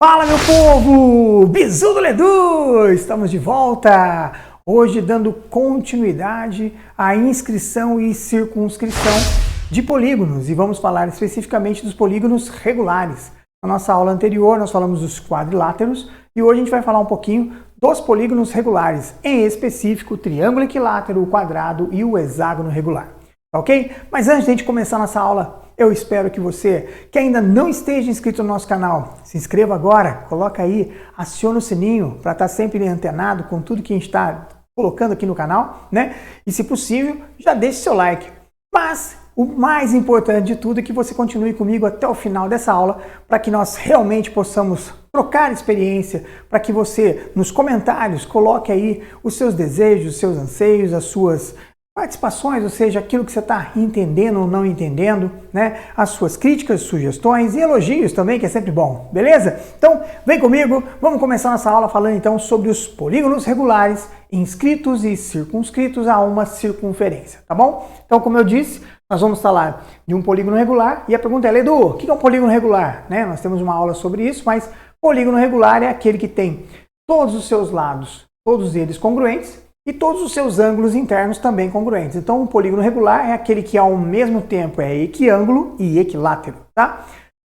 Fala, meu povo! Bisu do Ledu! Estamos de volta! Hoje dando continuidade à inscrição e circunscrição de polígonos. E vamos falar especificamente dos polígonos regulares. Na nossa aula anterior nós falamos dos quadriláteros e hoje a gente vai falar um pouquinho dos polígonos regulares, em específico o triângulo equilátero, o quadrado e o hexágono regular. Ok? Mas antes de a gente começar nossa aula, eu espero que você, que ainda não esteja inscrito no nosso canal, se inscreva agora, coloca aí, aciona o sininho para estar sempre antenado com tudo que a gente está colocando aqui no canal, né? E se possível, já deixe seu like. Mas o mais importante de tudo é que você continue comigo até o final dessa aula, para que nós realmente possamos trocar experiência, para que você, nos comentários, coloque aí os seus desejos, os seus anseios, as suas participações, ou seja, aquilo que você está entendendo ou não entendendo, né? As suas críticas, sugestões e elogios também, que é sempre bom, beleza? Então, vem comigo, vamos começar nossa aula falando então sobre os polígonos regulares, inscritos e circunscritos a uma circunferência, tá bom? Então, como eu disse, nós vamos falar de um polígono regular e a pergunta é, Ledu, o que é um polígono regular? Né? Nós temos uma aula sobre isso, mas polígono regular é aquele que tem todos os seus lados, todos eles congruentes, e todos os seus ângulos internos também congruentes. Então, um polígono regular é aquele que ao mesmo tempo é equiângulo e equilátero, tá?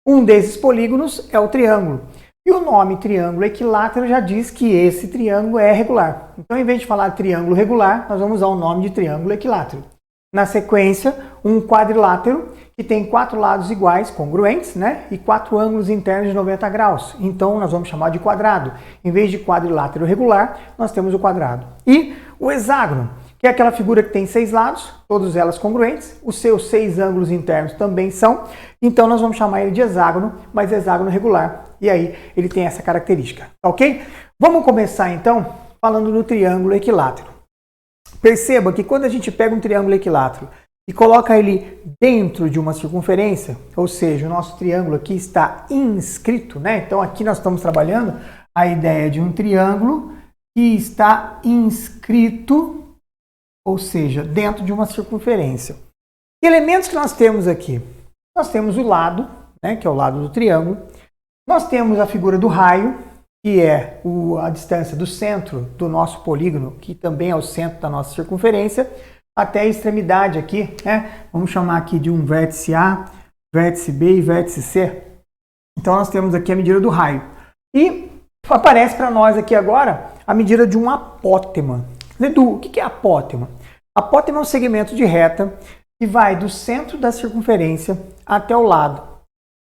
Um desses polígonos é o triângulo. E o nome triângulo equilátero já diz que esse triângulo é regular. Então, em vez de falar triângulo regular, nós vamos usar o nome de triângulo equilátero. Na sequência, um quadrilátero que tem 4 lados iguais, congruentes, né? E 4 ângulos internos de 90 graus. Então, nós vamos chamar de quadrado. Em vez de quadrilátero regular, nós temos o quadrado. E o hexágono, que é aquela figura que tem 6 lados, todas elas congruentes. Os seus 6 ângulos internos também são. Então, nós vamos chamar ele de hexágono, mas hexágono regular. E aí, ele tem essa característica, ok? Vamos começar, então, falando do triângulo equilátero. Perceba que quando a gente pega um triângulo equilátero e coloca ele dentro de uma circunferência, ou seja, o nosso triângulo aqui está inscrito, né? Então aqui nós estamos trabalhando a ideia de um triângulo que está inscrito, ou seja, dentro de uma circunferência. Que elementos que nós temos aqui? Nós temos o lado, né, que é o lado do triângulo. Nós temos a figura do raio, que é a distância do centro do nosso polígono, que também é o centro da nossa circunferência, até a extremidade aqui, né? Vamos chamar aqui de um vértice A, vértice B e vértice C. Então nós temos aqui a medida do raio. E aparece para nós aqui agora a medida de um apótema. Ledu, o que é apótema? Apótema é um segmento de reta que vai do centro da circunferência até o lado,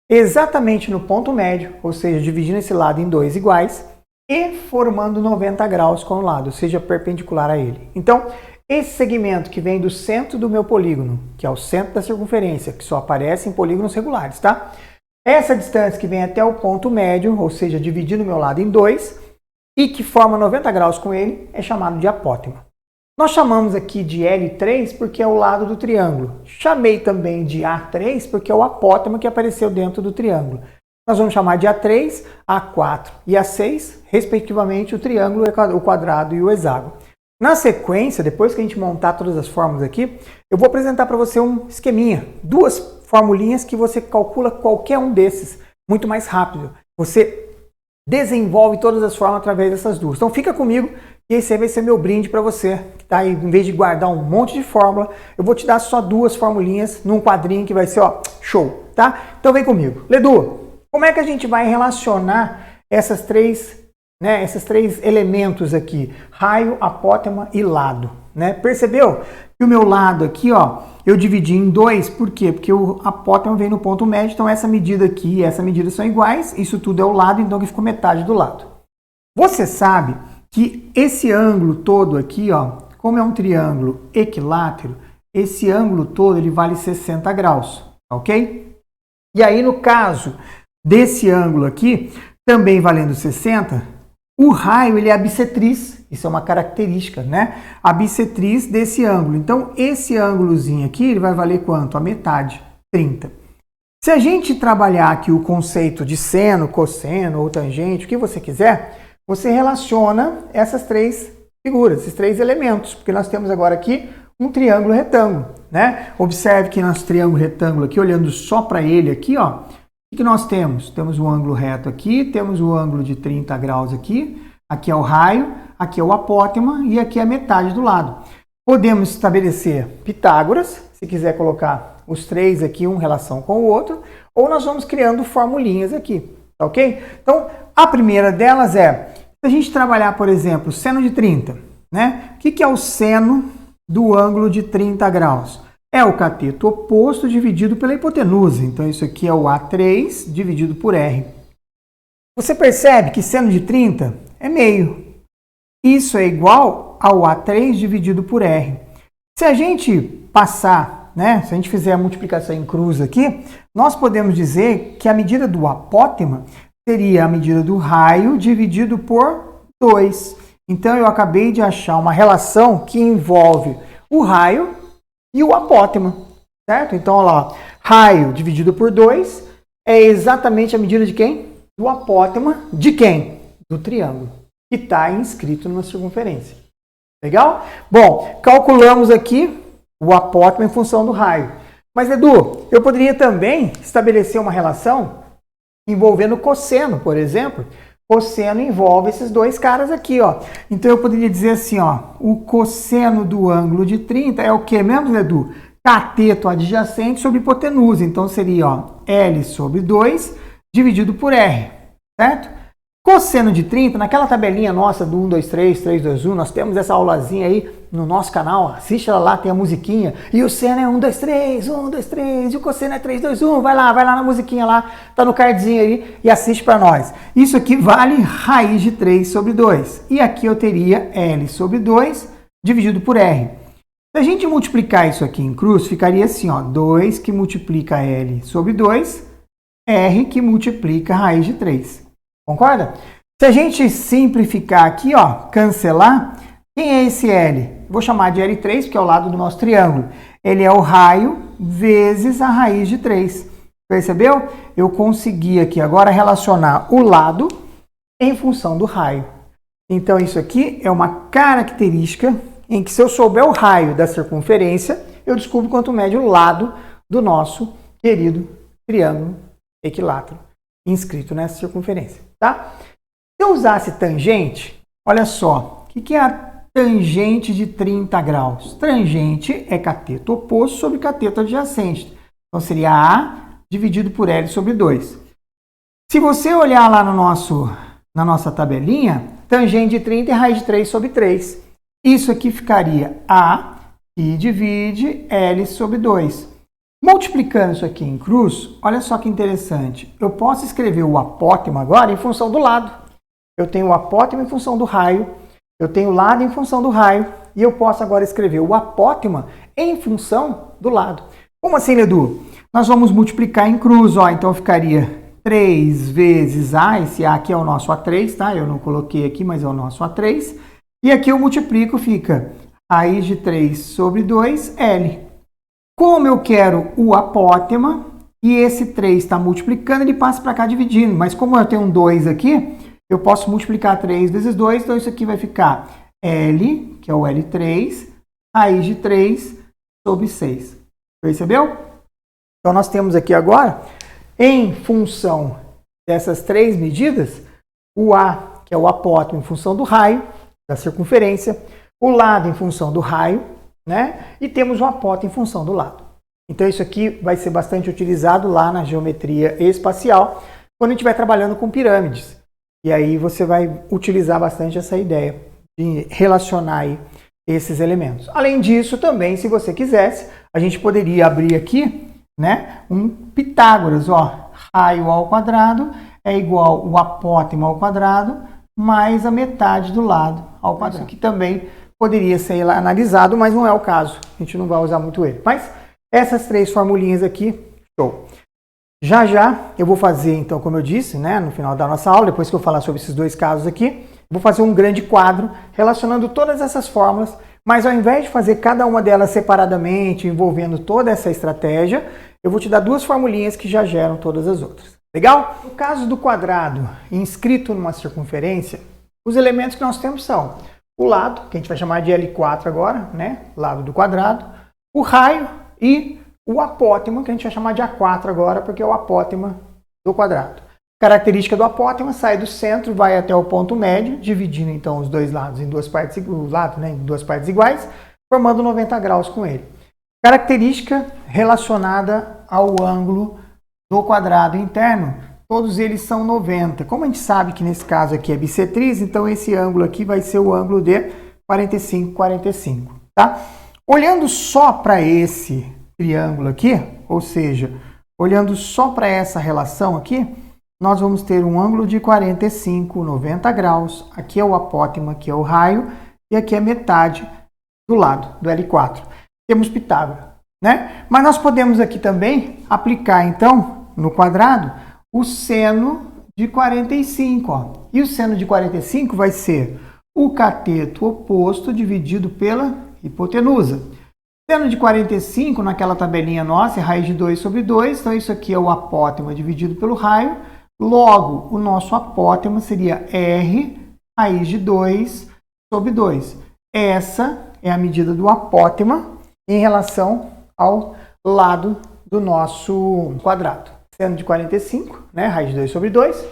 exatamente no ponto médio, ou seja, dividindo esse lado em 2 iguais e formando 90 graus com o lado, ou seja, perpendicular a ele. Então, esse segmento que vem do centro do meu polígono, que é o centro da circunferência, que só aparece em polígonos regulares, tá? Essa distância que vem até o ponto médio, ou seja, dividindo o meu lado em 2 e que forma 90 graus com ele, é chamado de apótema. Nós chamamos aqui de L3 porque é o lado do triângulo. Chamei também de A3 porque é o apótema que apareceu dentro do triângulo. Nós vamos chamar de A3, A4 e A6, respectivamente, o triângulo, o quadrado e o hexágono. Na sequência, depois que a gente montar todas as fórmulas aqui, eu vou apresentar para você um esqueminha, 2 formulinhas que você calcula qualquer um desses muito mais rápido. Você desenvolve todas as fórmulas através dessas 2. Então fica comigo e esse aí vai ser meu brinde para você, que tá aí, em vez de guardar um monte de fórmula, eu vou te dar só 2 formulinhas num quadrinho que vai ser, ó, show, tá? Então vem comigo. Ledu, como é que a gente vai relacionar esses três elementos aqui, raio, apótema e lado, né? Percebeu que o meu lado aqui, ó, eu dividi em 2, por quê? Porque o apótema vem no ponto médio, então essa medida aqui e essa medida são iguais, isso tudo é o lado, então aqui ficou metade do lado. Você sabe que esse ângulo todo aqui, ó, como é um triângulo equilátero, esse ângulo todo ele vale 60 graus, ok? E aí no caso desse ângulo aqui, também valendo 60, o raio ele é a bissetriz, isso é uma característica, né? A bissetriz desse ângulo. Então, esse ângulozinho aqui, ele vai valer quanto? A metade, 30. Se a gente trabalhar aqui o conceito de seno, cosseno ou tangente, o que você quiser, você relaciona essas 3 figuras, esses 3 elementos, porque nós temos agora aqui um triângulo retângulo, né? Observe que nosso triângulo retângulo aqui, olhando só para ele aqui, ó, O que nós temos? Temos o ângulo reto aqui, temos o ângulo de 30 graus aqui, aqui é o raio, aqui é o apótema e aqui é a metade do lado. Podemos estabelecer Pitágoras, se quiser colocar os três aqui, um em relação com o outro, ou nós vamos criando formulinhas aqui, tá ok? Então, a primeira delas é, se a gente trabalhar, por exemplo, seno de 30, né? O que é o seno do ângulo de 30 graus? É o cateto oposto dividido pela hipotenusa. Então, isso aqui é o A3 dividido por R. Você percebe que seno de 30 é meio. Isso é igual ao A3 dividido por R. Se a gente passar, né, se a gente fizer a multiplicação em cruz aqui, nós podemos dizer que a medida do apótema seria a medida do raio dividido por 2. Então, eu acabei de achar uma relação que envolve o raio e o apótema, certo? Então, olha lá, raio dividido por 2 é exatamente a medida de quem? Do apótema de quem? Do triângulo, que está inscrito numa circunferência. Legal? Bom, calculamos aqui o apótema em função do raio. Mas, Edu, eu poderia também estabelecer uma relação envolvendo cosseno, por exemplo. Cosseno envolve esses dois caras aqui, ó. Então, eu poderia dizer assim, ó, o cosseno do ângulo de 30 é o que mesmo, Edu? Cateto adjacente sobre hipotenusa. Então, seria, ó, L sobre 2 dividido por R, certo? Cosseno de 30, naquela tabelinha nossa do 1, 2, 3, 3, 2, 1, nós temos essa aulazinha aí no nosso canal, assiste ela lá, tem a musiquinha, e o seno é 1, 2, 3, 1, 2, 3, e o cosseno é 3, 2, 1, vai lá na musiquinha lá, tá no cardzinho aí, e assiste para nós. Isso aqui vale raiz de 3 sobre 2, e aqui eu teria L sobre 2 dividido por R. Se a gente multiplicar isso aqui em cruz, ficaria assim, ó, 2 que multiplica L sobre 2, R que multiplica raiz de 3. Concorda? Se a gente simplificar aqui, ó, cancelar, quem é esse L? Vou chamar de L3, porque é o lado do nosso triângulo. Ele é o raio vezes a raiz de 3. Percebeu? Eu consegui aqui agora relacionar o lado em função do raio. Então, isso aqui é uma característica em que, se eu souber o raio da circunferência, eu descubro quanto mede o lado do nosso querido triângulo equilátero inscrito nessa circunferência. Tá? Se eu usasse tangente, olha só, o que é a tangente de 30 graus? Tangente é cateto oposto sobre cateto adjacente. Então, seria A dividido por L sobre 2. Se você olhar lá na nossa tabelinha, tangente de 30 é raiz de 3 sobre 3. Isso aqui ficaria A e divide L sobre 2. Multiplicando isso aqui em cruz, olha só que interessante. Eu posso escrever o apótema agora em função do lado. Eu tenho o apótema em função do raio, eu tenho o lado em função do raio, e eu posso agora escrever o apótema em função do lado. Como assim, Edu? Nós vamos multiplicar em cruz, ó. Então ficaria 3 vezes A, esse A aqui é o nosso A3, tá? Eu não coloquei aqui, mas é o nosso A3. E aqui eu multiplico, fica raiz de 3 sobre 2, L. Como eu quero o apótema, e esse 3 está multiplicando, ele passa para cá dividindo. Mas como eu tenho um 2 aqui, eu posso multiplicar 3 vezes 2, então isso aqui vai ficar L, que é o L3, raiz de 3 sobre 6. Percebeu? Então, nós temos aqui agora, em função dessas três medidas, o A, que é o apótema em função do raio, da circunferência, o lado em função do raio, né? E temos o apótema em função do lado. Então, isso aqui vai ser bastante utilizado lá na geometria espacial, quando a gente estiver trabalhando com pirâmides. E aí você vai utilizar bastante essa ideia de relacionar aí esses elementos. Além disso, também, se você quisesse, a gente poderia abrir aqui, né, um Pitágoras, ó, raio ao quadrado é igual o apótema ao quadrado mais a metade do lado ao quadrado. Isso aqui também poderia ser analisado, mas não é o caso. A gente não vai usar muito ele. Mas essas três formulinhas aqui, show. Já já eu vou fazer, então, como eu disse, né, no final da nossa aula, depois que eu falar sobre esses dois casos aqui, vou fazer um grande quadro relacionando todas essas fórmulas, mas ao invés de fazer cada uma delas separadamente, envolvendo toda essa estratégia, eu vou te dar duas formulinhas que já geram todas as outras. Legal? No caso do quadrado inscrito numa circunferência, os elementos que nós temos são o lado, que a gente vai chamar de L4 agora, né? Lado do quadrado, o raio e o apótema, que a gente vai chamar de A4 agora, porque é o apótema do quadrado. Característica do apótema, sai do centro, vai até o ponto médio, dividindo então os dois lados em duas partes, em duas partes iguais, formando 90 graus com ele. Característica relacionada ao ângulo do quadrado interno, todos eles são 90. Como a gente sabe que nesse caso aqui é bissetriz, então esse ângulo aqui vai ser o ângulo de 45, 45, tá? Olhando só para esse triângulo aqui, ou seja, olhando só para essa relação aqui, nós vamos ter um ângulo de 45, 90 graus. Aqui é o apótema, aqui é o raio, e aqui é metade do lado do L4. Temos Pitágoras, né? Mas nós podemos aqui também aplicar, então, no quadrado, o seno de 45. Ó. E o seno de 45 vai ser o cateto oposto dividido pela hipotenusa. Seno de 45, naquela tabelinha nossa, é raiz de 2 sobre 2. Então, isso aqui é o apótema dividido pelo raio. Logo, o nosso apótema seria R raiz de 2 sobre 2. Essa é a medida do apótema em relação ao lado do nosso quadrado. Seno de 45, né? Raiz de 2 sobre 2.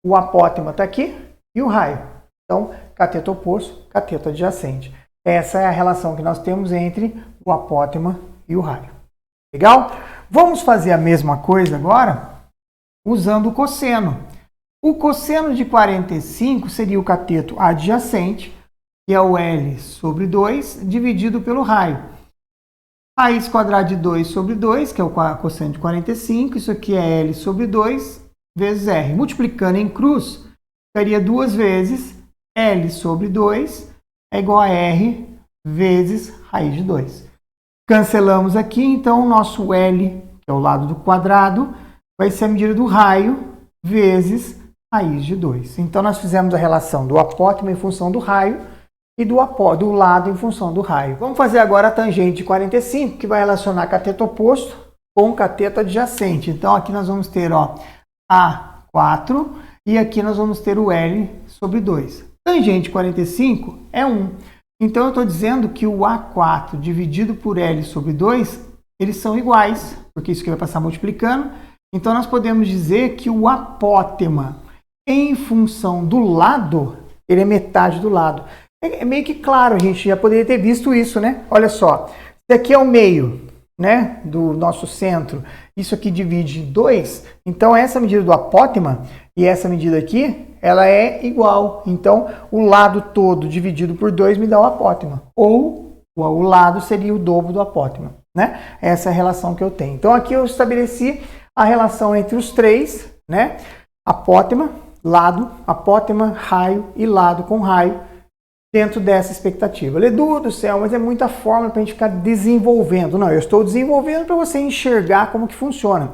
O apótema está aqui e o raio. Então, cateto oposto, cateto adjacente. Essa é a relação que nós temos entre o apótema e o raio. Legal? Vamos fazer a mesma coisa agora usando o cosseno. O cosseno de 45 seria o cateto adjacente, que é o L sobre 2, dividido pelo raio. Raiz quadrada de 2 sobre 2, que é o cosseno de 45, isso aqui é L sobre 2 vezes R. Multiplicando em cruz, ficaria 2 vezes L sobre 2 é igual a R vezes raiz de 2. Cancelamos aqui, então o nosso L, que é o lado do quadrado, vai ser a medida do raio vezes raiz de 2. Então, nós fizemos a relação do apótema em função do raio e do lado em função do raio. Vamos fazer agora a tangente de 45, que vai relacionar cateto oposto com cateto adjacente. Então, aqui nós vamos ter ó, A4 e aqui nós vamos ter o L sobre 2. Tangente de 45 é 1. Então, eu estou dizendo que o A4 dividido por L sobre 2, eles são iguais, porque isso aqui vai passar multiplicando. Então, nós podemos dizer que o apótema, em função do lado, ele é metade do lado. É meio que claro, a gente já poderia ter visto isso, né? Olha só, esse aqui é o meio, né, do nosso centro. Isso aqui divide em 2. Então, essa medida do apótema e essa medida aqui, ela é igual. Então, o lado todo dividido por 2 me dá o apótema. Ou o lado seria o dobro do apótema, né? Essa é a relação que eu tenho. Então, aqui eu estabeleci a relação entre os três, né? Apótema, lado, apótema, raio e lado com raio, dentro dessa expectativa. Ledu do céu, mas é muita forma para a gente ficar desenvolvendo. Não, eu estou desenvolvendo para você enxergar como que funciona.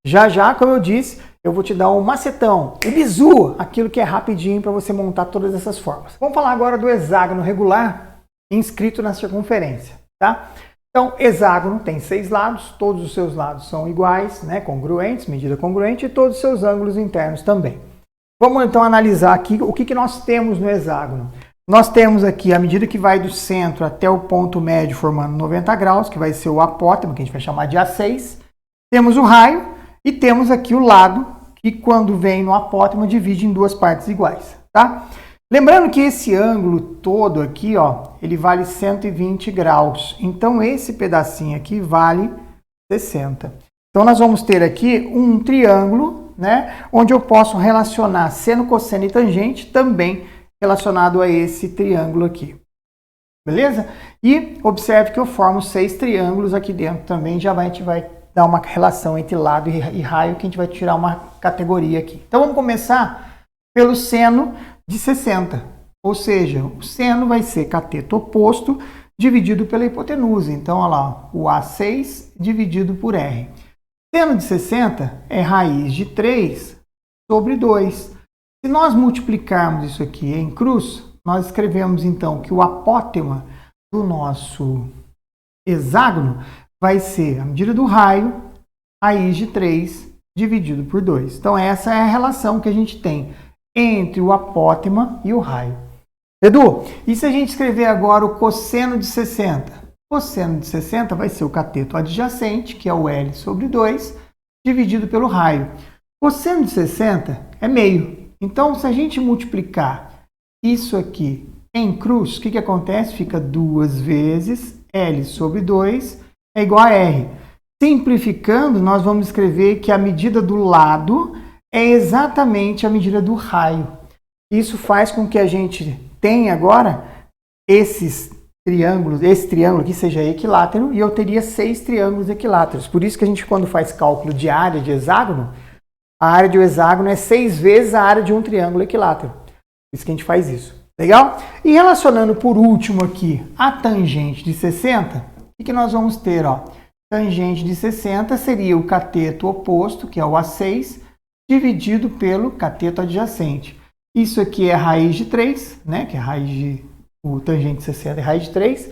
Já já, como eu disse, eu vou te dar um macetão, o bizu, aquilo que é rapidinho para você montar todas essas formas. Vamos falar agora do hexágono regular inscrito na circunferência, tá? Então, hexágono tem 6 lados, todos os seus lados são iguais, né, congruentes, medida congruente, e todos os seus ângulos internos também. Vamos então analisar aqui o que nós temos no hexágono. Nós temos aqui a medida que vai do centro até o ponto médio formando 90 graus, que vai ser o apótema, que a gente vai chamar de A6. Temos o raio e temos aqui o lado, que quando vem no apótema divide em duas partes iguais, tá? Lembrando que esse ângulo todo aqui, ó, ele vale 120 graus. Então, esse pedacinho aqui vale 60. Então, nós vamos ter aqui um triângulo, né, onde eu posso relacionar seno, cosseno e tangente também relacionado a esse triângulo aqui. Beleza? E observe que eu formo 6 triângulos aqui dentro também. A gente vai dar uma relação entre lado e raio, que a gente vai tirar uma categoria aqui. Então, vamos começar pelo seno de 60. Ou seja, o seno vai ser cateto oposto dividido pela hipotenusa. Então, olha lá, o A6 dividido por R. Seno de 60 é raiz de 3 sobre 2. Se nós multiplicarmos isso aqui em cruz, nós escrevemos então que o apótema do nosso hexágono vai ser a medida do raio, raiz de 3 dividido por 2. Então, essa é a relação que a gente tem entre o apótema e o raio. Edu, e se a gente escrever agora o cosseno de 60? O cosseno de 60 vai ser o cateto adjacente, que é o L sobre 2, dividido pelo raio. Cosseno de 60 é meio. Então, se a gente multiplicar isso aqui em cruz, o que acontece? Fica 2 vezes L sobre 2 é igual a R. Simplificando, nós vamos escrever que a medida do lado é exatamente a medida do raio. Isso faz com que a gente tenha agora esses triângulos, esse triângulo aqui seja equilátero, e eu teria 6 triângulos equiláteros. Por isso que a gente, quando faz cálculo de área de hexágono, a área de um hexágono é 6 vezes a área de um triângulo equilátero. Por isso que a gente faz isso. Legal? E relacionando por último aqui a tangente de 60, o que nós vamos ter? Ó? Tangente de 60 seria o cateto oposto, que é o A6, dividido pelo cateto adjacente. Isso aqui é raiz de 3, né? Que é raiz de... O tangente de 60 é raiz de 3.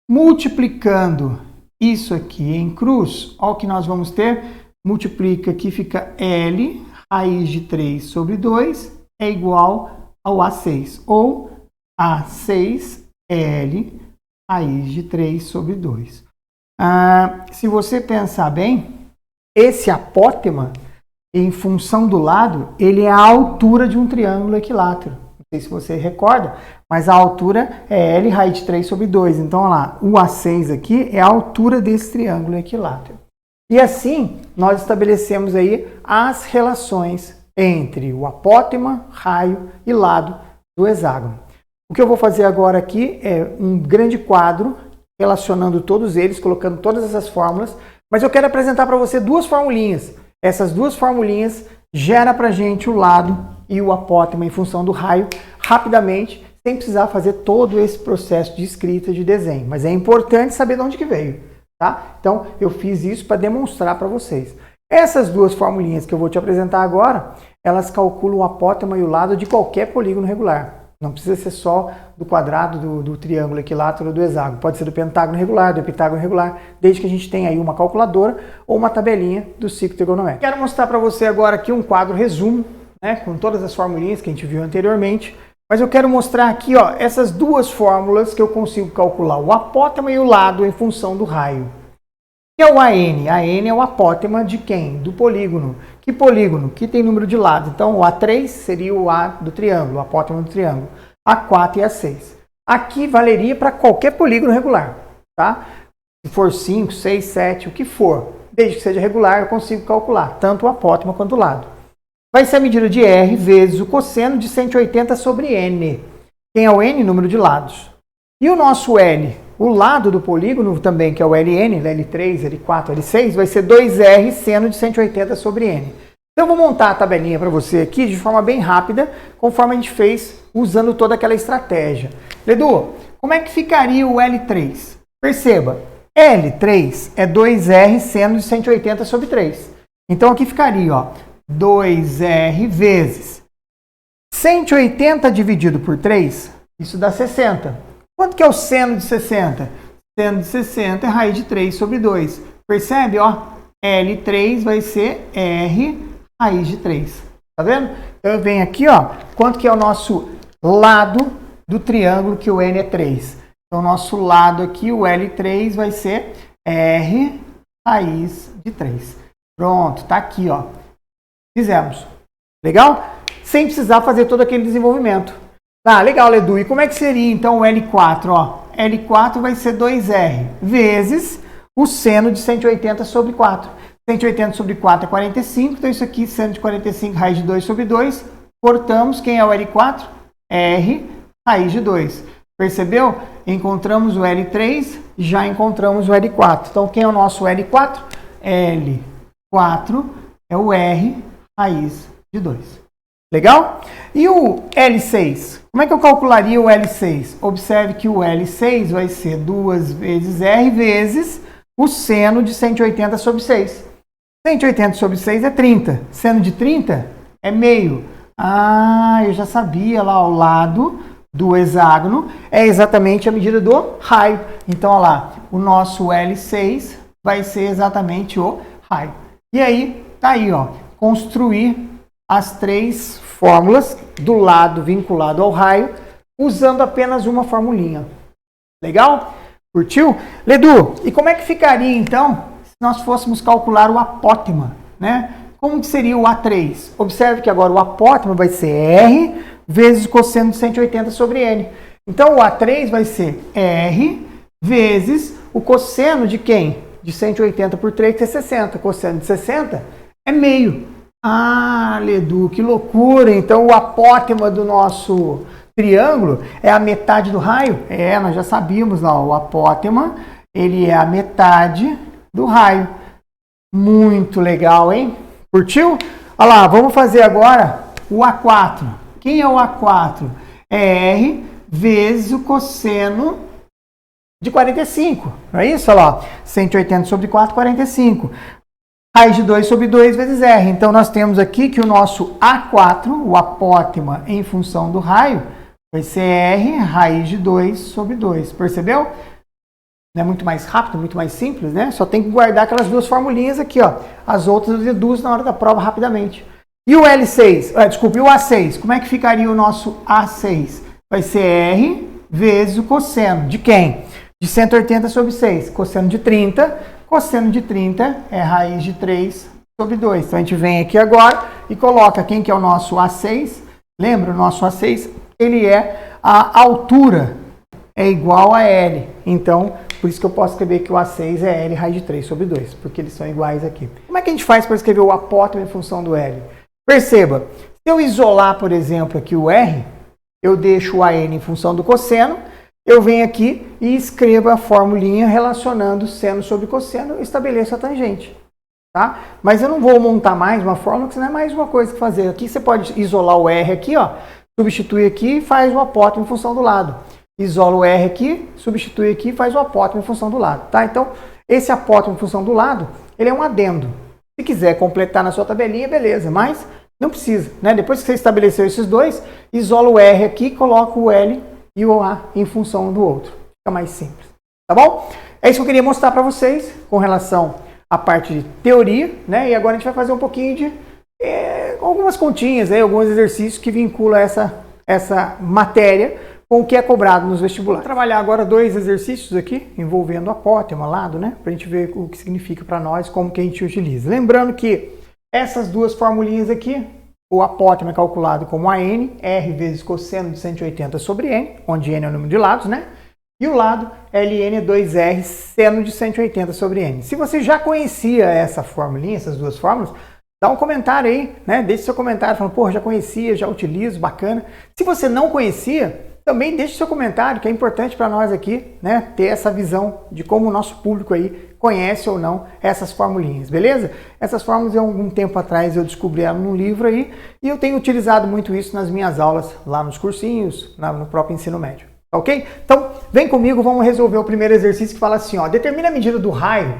Multiplicando isso aqui em cruz, olha o que nós vamos ter. Multiplica aqui, fica L, raiz de 3 sobre 2, é igual ao A6. Ou A6L, raiz de 3 sobre 2. Se você pensar bem, esse apótema, em função do lado, ele é a altura de um triângulo equilátero. Não sei se você recorda, mas a altura é L raiz de 3 sobre 2. Então, olha lá, o A6 aqui é a altura desse triângulo equilátero. E assim, nós estabelecemos aí as relações entre o apótema, raio e lado do hexágono. O que eu vou fazer agora aqui é um grande quadro relacionando todos eles, colocando todas essas fórmulas, mas eu quero apresentar para você duas formulinhas. Essas duas formulinhas geram para a gente o lado e o apótema em função do raio rapidamente, sem precisar fazer todo esse processo de escrita, de desenho. Mas é importante saber de onde que veio, tá? Então, eu fiz isso para demonstrar para vocês. Essas duas formulinhas que eu vou te apresentar agora, elas calculam o apótema e o lado de qualquer polígono regular. Não precisa ser só do quadrado, do triângulo equilátero ou do hexágono. Pode ser do pentágono regular, do heptágono regular, desde que a gente tenha aí uma calculadora ou uma tabelinha do ciclo trigonométrico. Quero mostrar para você agora aqui um quadro resumo, né, com todas as formulinhas que a gente viu anteriormente. Mas eu quero mostrar aqui, ó, essas duas fórmulas que eu consigo calcular o apótema e o lado em função do raio. Que é o AN? AN é o apótema de quem? Do polígono. Que polígono? Que tem número de lados. Então, o A3 seria o A do triângulo, o apótema do triângulo. A4 e A6. Aqui valeria para qualquer polígono regular, tá? Se for 5, 6, 7, o que for. Desde que seja regular, eu consigo calcular tanto o apótema quanto o lado. Vai ser a medida de R vezes o cosseno de 180 sobre N. Quem é o N? Número de lados. E o nosso L? O lado do polígono também, que é o LN, L3, L4, L6, vai ser 2R seno de 180 sobre N. Então, eu vou montar a tabelinha para você aqui de forma bem rápida, conforme a gente fez usando toda aquela estratégia. Ledu, como é que ficaria o L3? Perceba, L3 é 2R seno de 180 sobre 3. Então, aqui ficaria, ó, 2R vezes 180 dividido por 3, isso dá 60. Quanto que é o seno de 60? Seno de 60 é raiz de 3 sobre 2. Percebe? Ó, L3 vai ser R raiz de 3. Tá vendo? Então eu venho aqui, ó, quanto que é o nosso lado do triângulo, que o N é 3. Então o nosso lado aqui, o L3, vai ser R raiz de 3. Pronto, tá aqui, ó. Fizemos. Legal? Sem precisar fazer todo aquele desenvolvimento. Tá, legal, Edu. E como é que seria, então, o L4? Ó, L4 vai ser 2R vezes o seno de 180 sobre 4. 180 sobre 4 é 45, então isso aqui, seno de 45, raiz de 2 sobre 2. Cortamos, quem é o L4? R, raiz de 2. Percebeu? Encontramos o L3, já encontramos o L4. Então, quem é o nosso L4? L4 é o R, raiz de 2. Legal? E o L6? Como é que eu calcularia o L6? Observe que o L6 vai ser 2 vezes R vezes o seno de 180 sobre 6. 180 sobre 6 é 30. Seno de 30 é meio. Ah, eu já sabia lá, o lado do hexágono é exatamente a medida do raio. Então, olha lá, o nosso L6 vai ser exatamente o raio. E aí, tá aí, ó, construir as três fórmulas do lado vinculado ao raio, usando apenas uma formulinha. Legal? Curtiu? Ledu, e como é que ficaria então se nós fôssemos calcular o apótema, né? como que seria o A3? Observe que agora o apótema vai ser R vezes o cosseno de 180 sobre N. Então, o A3 vai ser R vezes o cosseno de quem? De 180 por 3, que é 60. Cosseno de 60 é meio. Ah, Ledu, que loucura! Então, o apótema do nosso triângulo é a metade do raio? É, nós já sabíamos lá, o apótema, ele é a metade do raio. Muito legal, hein? Curtiu? Olha lá, vamos fazer agora o A4. Quem é o A4? É R vezes o cosseno de 45. Não é isso? Olha lá, 180 sobre 4, 45. Raiz de 2 sobre 2 vezes R. Então, nós temos aqui que o nosso A4, o apótema em função do raio, vai ser R raiz de 2 sobre 2. Percebeu? É muito mais rápido, muito mais simples, né? Só tem que guardar aquelas duas formulinhas aqui, ó. As outras eu deduzo na hora da prova rapidamente. E o L6, desculpe, e o A6, como é que ficaria o nosso A6? Vai ser R vezes o cosseno de quem? De 180 sobre 6. Cosseno de 30. Cosseno de 30 é raiz de 3 sobre 2. Então, a gente vem aqui agora e coloca quem que é o nosso A6. Lembra, o nosso A6, ele é a altura, é igual a L. Então, por isso que eu posso escrever que o A6 é L raiz de 3 sobre 2, porque eles são iguais aqui. Como é que a gente faz para escrever o apótemo em função do L? Perceba, se eu isolar, por exemplo, aqui o R, eu deixo o AN em função do cosseno, eu venho aqui e escrevo a formulinha relacionando seno sobre cosseno e estabeleço a tangente. Tá? Mas eu não vou montar mais uma fórmula, porque senão é mais uma coisa que fazer. Aqui você pode isolar o R aqui, ó, substitui aqui e faz o apótemo em função do lado. Isola o R aqui, substitui aqui e faz o apótemo em função do lado. Tá? Então, esse apótemo em função do lado, ele é um adendo. Se quiser completar na sua tabelinha, beleza, mas não precisa. Né? Depois que você estabeleceu esses dois, isola o R aqui, coloca o L e o A em função do outro. Fica mais simples. Tá bom? É isso que eu queria mostrar para vocês com relação à parte de teoria, né? E agora a gente vai fazer um pouquinho de algumas continhas, alguns exercícios que vinculam essa matéria com o que é cobrado nos vestibulares. Vou trabalhar agora dois exercícios aqui, envolvendo apótemo, lado, né? Para a gente ver o que significa para nós, como que a gente utiliza. Lembrando que essas duas formulinhas aqui, o apótemo é calculado como AN, R vezes cosseno de 180 sobre N, onde N é o número de lados, né? E o lado LN é 2R, seno de 180 sobre N. Se você já conhecia essa formulinha, essas duas fórmulas, dá um comentário aí, né? Deixe seu comentário falando, pô, já conhecia, já utilizo, bacana. Se você não conhecia, também deixe seu comentário, que é importante para nós aqui, né? Ter essa visão de como o nosso público aí conhece ou não essas formulinhas, beleza? Essas fórmulas, há algum tempo atrás, eu descobri elas num livro aí, e eu tenho utilizado muito isso nas minhas aulas, lá nos cursinhos, no próprio ensino médio. Ok? Então, vem comigo, vamos resolver o primeiro exercício que fala assim, ó, determina a medida do raio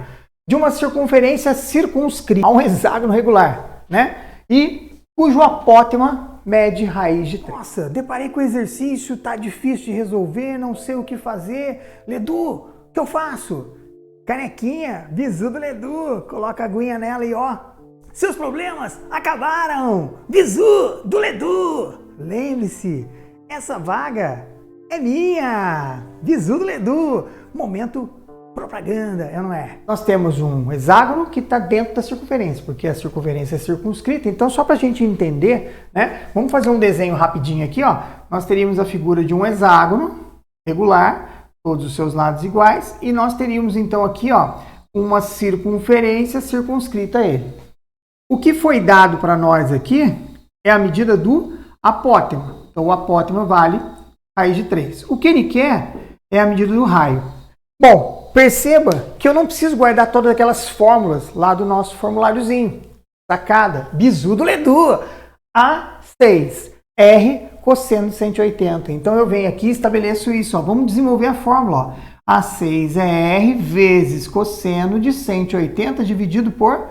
de uma circunferência circunscrita a um hexágono regular, né? E cujo apótema mede raiz de 3. Nossa, deparei com o exercício, tá difícil de resolver, não sei o que fazer. Ledu, o que eu faço? Canequinha, bizu do Ledu, coloca a aguinha nela e ó, seus problemas acabaram! Bizu do Ledu! Lembre-se, essa vaga é minha! Bizu do Ledu! Momento propaganda, é ou não é? Nós temos um hexágono que está dentro da circunferência, porque a circunferência é circunscrita. Então, só para a gente entender, né? Vamos fazer um desenho rapidinho aqui, ó. Nós teríamos a figura de um hexágono regular, todos os seus lados iguais, e nós teríamos então aqui, ó, uma circunferência circunscrita a ele. O que foi dado para nós aqui é a medida do apótema. Então, o apótema vale raiz de 3. O que ele quer é a medida do raio. Bom, perceba que eu não preciso guardar todas aquelas fórmulas lá do nosso formuláriozinho. Sacada? Bizu do Ledu. A6. R cosseno de 180. Então, eu venho aqui e estabeleço isso. Ó. Vamos desenvolver a fórmula. Ó. A6 é R vezes cosseno de 180 dividido por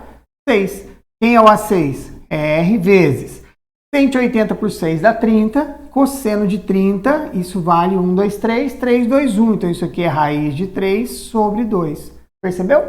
6. Quem é o A6? É R vezes 180 por 6 dá 30. Cosseno de 30, isso vale 1, 2, 3, 3, 2, 1. Então, isso aqui é raiz de 3 sobre 2. Percebeu?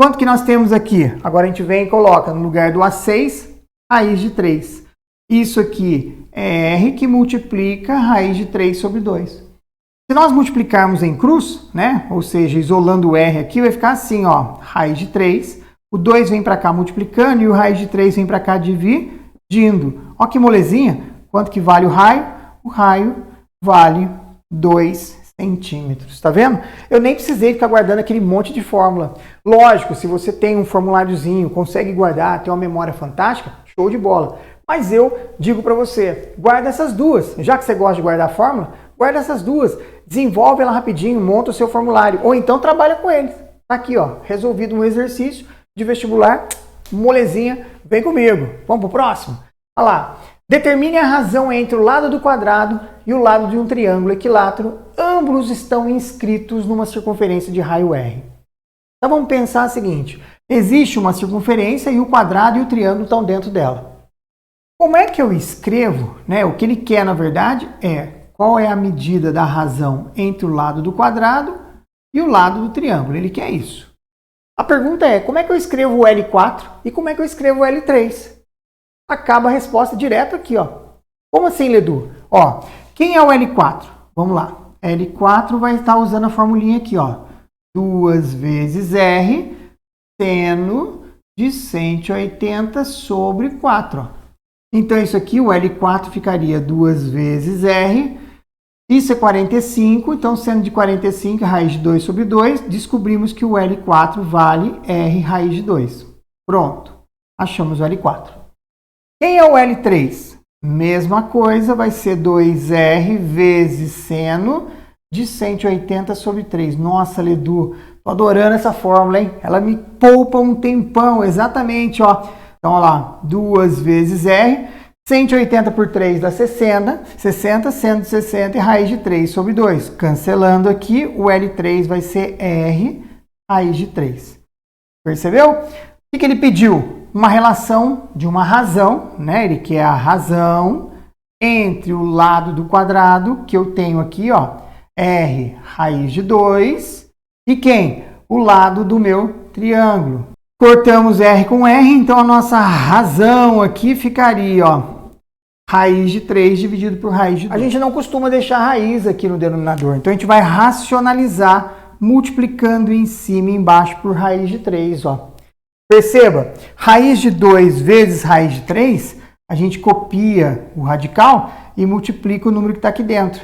Quanto que nós temos aqui? Agora, a gente vem e coloca no lugar do A6, raiz de 3. Isso aqui é R que multiplica raiz de 3 sobre 2. Se nós multiplicarmos em cruz, né? Ou seja, isolando o R aqui, vai ficar assim, ó. Raiz de 3 O 2 vem para cá multiplicando e o raiz de 3 vem para cá dividindo. Olha que molezinha. Quanto que vale o raio? O raio vale 2 centímetros. Tá vendo? Eu nem precisei ficar guardando aquele monte de fórmula. Lógico, se você tem um formuláriozinho, consegue guardar, tem uma memória fantástica, show de bola. Mas eu digo para você, guarda essas duas. Já que você gosta de guardar a fórmula, guarda essas duas. Desenvolve ela rapidinho, monta o seu formulário. Ou então trabalha com eles. Tá aqui, ó, resolvido um exercício de vestibular, molezinha, vem comigo. Vamos pro próximo? Olha lá. Determine a razão entre o lado do quadrado e o lado de um triângulo equilátero. Ambos estão inscritos numa circunferência de raio R. Então vamos pensar o seguinte. Existe uma circunferência e o quadrado e o triângulo estão dentro dela. Como é que eu escrevo, né? O que ele quer, na verdade, é qual é a medida da razão entre o lado do quadrado e o lado do triângulo. Ele quer isso. A pergunta é, como é que eu escrevo o L4 e como é que eu escrevo o L3? Acaba a resposta direto aqui, ó. Como assim, Ledu? Ó, quem é o L4? Vamos lá. L4 vai estar usando a formulinha aqui, ó. 2 vezes R seno de 180 sobre 4, ó. Então, isso aqui, o L4 ficaria 2 vezes R. Isso é 45, então, seno de 45, raiz de 2 sobre 2, descobrimos que o L4 vale R raiz de 2. Pronto, achamos o L4. Quem é o L3? Mesma coisa, vai ser 2R vezes seno de 180 sobre 3. Nossa, Ledu, tô adorando essa fórmula, hein? Ela me poupa um tempão, exatamente, ó. Então, olha lá, 2 vezes R, 180 por 3 dá 60, 60, seno de 60 e raiz de 3 sobre 2. Cancelando aqui, o L3 vai ser R raiz de 3. Percebeu? O que ele pediu? Uma relação de uma razão, né? Ele quer a razão entre o lado do quadrado, que eu tenho aqui, ó, R raiz de 2, e quem? O lado do meu triângulo. Cortamos R com R, então a nossa razão aqui ficaria, ó, raiz de 3 dividido por raiz de 2. A gente não costuma deixar raiz aqui no denominador, então a gente vai racionalizar multiplicando em cima e embaixo por raiz de 3, ó. Perceba, raiz de 2 vezes raiz de 3, a gente copia o radical e multiplica o número que está aqui dentro.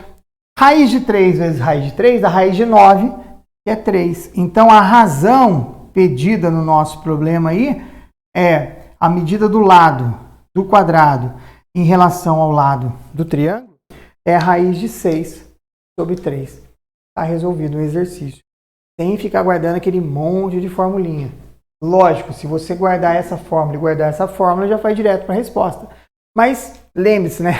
Raiz de 3 vezes raiz de 3 dá raiz de 9, que é 3. Então, a razão pedida no nosso problema aí é a medida do lado do quadrado em relação ao lado do triângulo é a raiz de 6 sobre 3. Está resolvido o exercício. Sem ficar guardando aquele monte de formulinha. Lógico, se você guardar essa fórmula e guardar essa fórmula, já faz direto para a resposta. Mas lembre-se, né?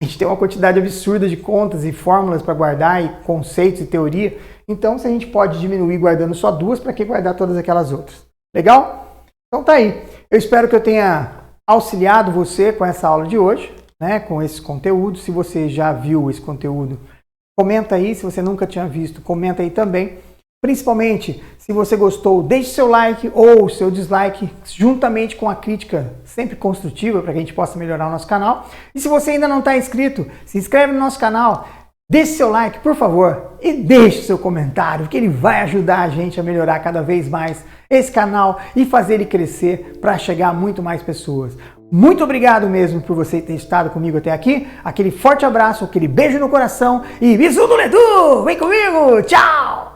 A gente tem uma quantidade absurda de contas e fórmulas para guardar e conceitos e teoria. Então, se a gente pode diminuir guardando só duas, para que guardar todas aquelas outras? Legal? Então tá aí. Eu espero que eu tenha auxiliado você com essa aula de hoje, né? Com esse conteúdo. Se você já viu esse conteúdo, comenta aí. Se você nunca tinha visto, comenta aí também. Principalmente, se você gostou, deixe seu like ou seu dislike, juntamente com a crítica sempre construtiva, para que a gente possa melhorar o nosso canal. E se você ainda não está inscrito, se inscreve no nosso canal, deixe seu like, por favor, e deixe seu comentário, que ele vai ajudar a gente a melhorar cada vez mais esse canal e fazer ele crescer para chegar a muito mais pessoas. Muito obrigado mesmo por você ter estado comigo até aqui. Aquele forte abraço, aquele beijo no coração e bisu do Ledu! Vem comigo! Tchau!